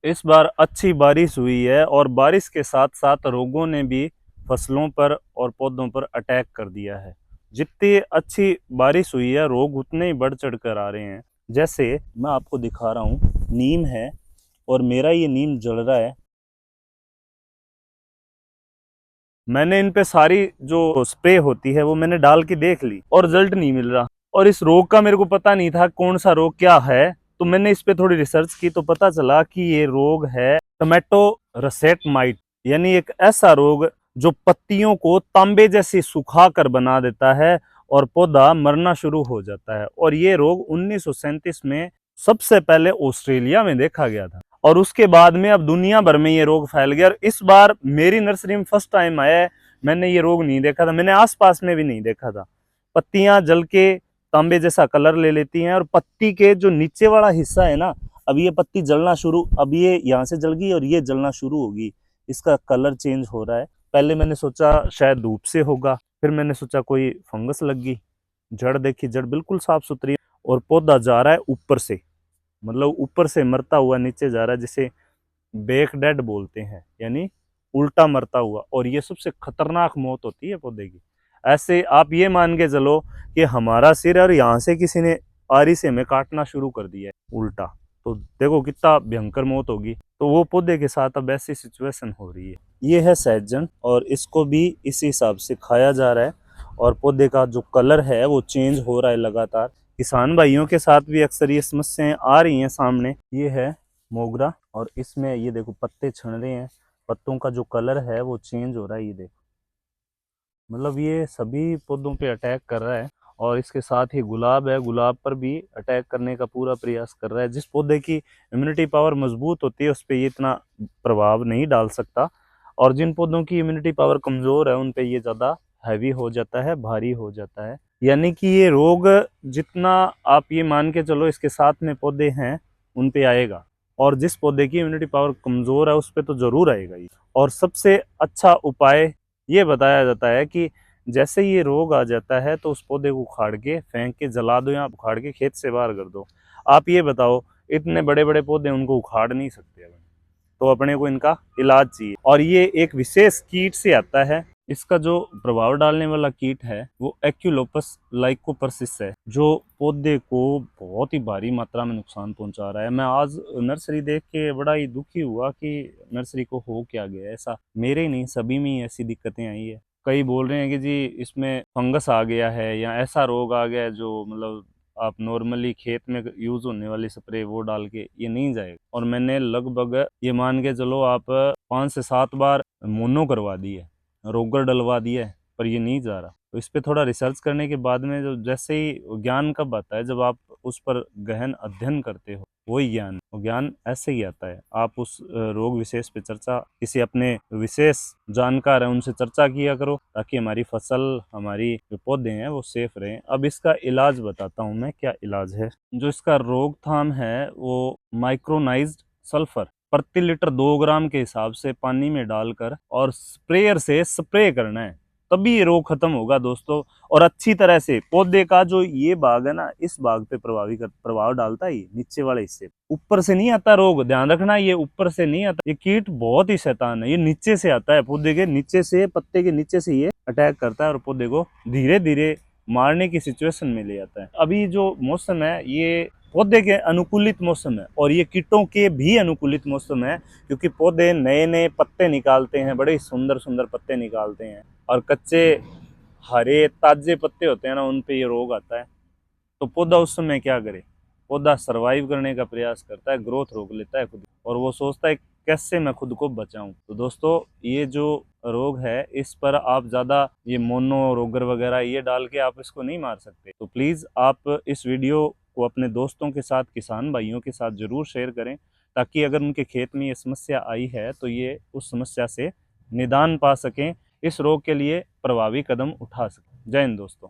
इस बार अच्छी बारिश हुई है और बारिश के साथ साथ रोगों ने भी फसलों पर और पौधों पर अटैक कर दिया है। जितनी अच्छी बारिश हुई है रोग उतने ही बढ़ चढ़ कर आ रहे हैं। जैसे मैं आपको दिखा रहा हूँ, नीम है और मेरा ये नीम जल रहा है। मैंने इन पे सारी जो स्प्रे होती है वो मैंने डाल के देख ली और रिजल्ट नहीं मिल रहा। और इस रोग का मेरे को पता नहीं था कौन सा रोग क्या है, तो मैंने इस पे थोड़ी रिसर्च की तो पता चला कि ये रोग है टोमेटो रसेट माइट, यानी एक ऐसा रोग जो पत्तियों को तांबे जैसी सुखा कर बना देता है और पौधा मरना शुरू हो जाता है। और ये रोग 1937 में सबसे पहले ऑस्ट्रेलिया में देखा गया था और उसके बाद में अब दुनिया भर में ये रोग फैल गया। और इस बार मेरी नर्सरी में फर्स्ट टाइम आया है, मैंने ये रोग नहीं देखा था, मैंने आसपास में भी नहीं देखा था। पत्तियां जल के तांबे जैसा कलर ले लेती हैं और पत्ती के जो नीचे वाला हिस्सा है ना, अब ये पत्ती जलना शुरू, अब ये यहाँ से जल गई और ये जलना शुरू होगी, इसका कलर चेंज हो रहा है। पहले मैंने सोचा शायद धूप से होगा, फिर मैंने सोचा कोई फंगस लग गई। जड़ देखी, जड़ बिल्कुल साफ सुथरी है और पौधा जा रहा है ऊपर से, मतलब ऊपर से मरता हुआ नीचे जा रहा है, जिसे बैक डेड बोलते हैं, यानी उल्टा मरता हुआ। और ये सबसे खतरनाक मौत होती है पौधे की। ऐसे आप ये मान के चलो कि हमारा सिर और यहाँ से किसी ने आरी से हमें काटना शुरू कर दिया है उल्टा, तो देखो कितना भयंकर मौत होगी। तो वो पौधे के साथ अब ऐसी सिचुएशन हो रही है। ये है सहजन और इसको भी इसी हिसाब से खाया जा रहा है और पौधे का जो कलर है वो चेंज हो रहा है लगातार। किसान भाइयों के साथ भी अक्सर ये समस्याएं आ रही हैं सामने। ये है मोगरा और इसमें ये देखो पत्ते छन रहे हैं, पत्तों का जो कलर है वो चेंज हो रहा है, ये देखो, मतलब ये सभी पौधों पे अटैक कर रहा है। और इसके साथ ही गुलाब है, गुलाब पर भी अटैक करने का पूरा प्रयास कर रहा है। जिस पौधे की इम्यूनिटी पावर मजबूत होती है उस पर ये इतना प्रभाव नहीं डाल सकता, और जिन पौधों की इम्यूनिटी पावर कमजोर है उन पे ये ज्यादा हैवी हो जाता है, भारी हो जाता है। यानी कि ये रोग जितना आप ये मान के चलो इसके साथ में पौधे हैं उन पे आएगा, और जिस पौधे की इम्यूनिटी पावर कमजोर है उस पे तो जरूर आएगा ही। और सबसे अच्छा उपाय ये बताया जाता है कि जैसे ये रोग आ जाता है तो उस पौधे को उखाड़ के फेंक के जला दो या उखाड़ के खेत से बाहर कर दो। आप ये बताओ, इतने बड़े बड़े पौधे उनको उखाड़ नहीं सकते अपन, तो अपने को इनका इलाज चाहिए। और ये एक विशेष कीट से आता है। इसका जो प्रभाव डालने वाला कीट है वो एक्यूलोपस लाइकोपर्सिस है, जो पौधे को बहुत ही भारी मात्रा में नुकसान पहुंचा रहा है। मैं आज नर्सरी देख के बड़ा ही दुखी हुआ कि नर्सरी को हो क्या गया। ऐसा मेरे ही नहीं सभी में ही ऐसी दिक्कतें आई है। कई बोल रहे हैं कि जी इसमें फंगस आ गया है या ऐसा रोग आ गया है जो मतलब आप नॉर्मली खेत में यूज होने वाली स्प्रे वो डाल के ये नहीं जाएगा। और मैंने लगभग ये मान के चलो आप 5 से 7 बार मोनो करवा दी है, रोगर डलवा दिया है, पर ये नहीं जा रहा। तो इस पे थोड़ा रिसर्च करने के बाद में जो जैसे ही ज्ञान कब आता है, जब आप उस पर गहन अध्ययन करते हो, वही ज्ञान, वो ज्ञान ऐसे ही आता है। आप उस रोग विशेष पे चर्चा किसी अपने विशेष जानकार है उनसे चर्चा किया करो, ताकि हमारी फसल, हमारी जो पौधे हैं वो सेफ रहें। अब इसका इलाज बताता हूँ मैं, क्या इलाज है। जो इसका रोकथाम है वो माइक्रोनाइज्ड सल्फर प्रति लीटर 2 ग्राम के हिसाब से पानी में डालकर और स्प्रेयर से स्प्रे करना है, तभी ये रोग खत्म होगा दोस्तों। और अच्छी तरह से पौधे का जो ये भाग है ना, इस भाग पे प्रभाव डालता है, ये नीचे वाले हिस्से, ऊपर से नहीं आता रोग, ध्यान रखना, ये ऊपर से नहीं आता। ये कीट बहुत ही शैतान है, ये नीचे से आता है, पौधे के नीचे से, पत्ते के नीचे से ये अटैक करता है और पौधे को धीरे धीरे मारने की सिचुएशन में ले जाता है। अभी जो मौसम है ये पौधे के अनुकूलित मौसम है और ये कीटों के भी अनुकूलित मौसम है, क्योंकि पौधे नए नए पत्ते निकालते हैं, बड़े सुंदर सुंदर पत्ते निकालते हैं, और कच्चे हरे ताजे पत्ते होते हैं ना, उन पे ये रोग आता है। तो पौधा उस समय क्या करे, पौधा सरवाइव करने का प्रयास करता है, ग्रोथ रोक लेता है खुद, और वो सोचता है कैसे मैं खुद को बचाऊं। तो दोस्तों ये जो रोग है इस पर आप ज़्यादा ये मोनो रोगर वगैरह ये डाल के आप इसको नहीं मार सकते। तो प्लीज़ आप इस वीडियो को अपने दोस्तों के साथ, किसान भाइयों के साथ ज़रूर शेयर करें, ताकि अगर उनके खेत में ये समस्या आई है तो ये उस समस्या से निदान पा सकें, इस रोग के लिए प्रभावी कदम उठा सकें। जय हिंद दोस्तों।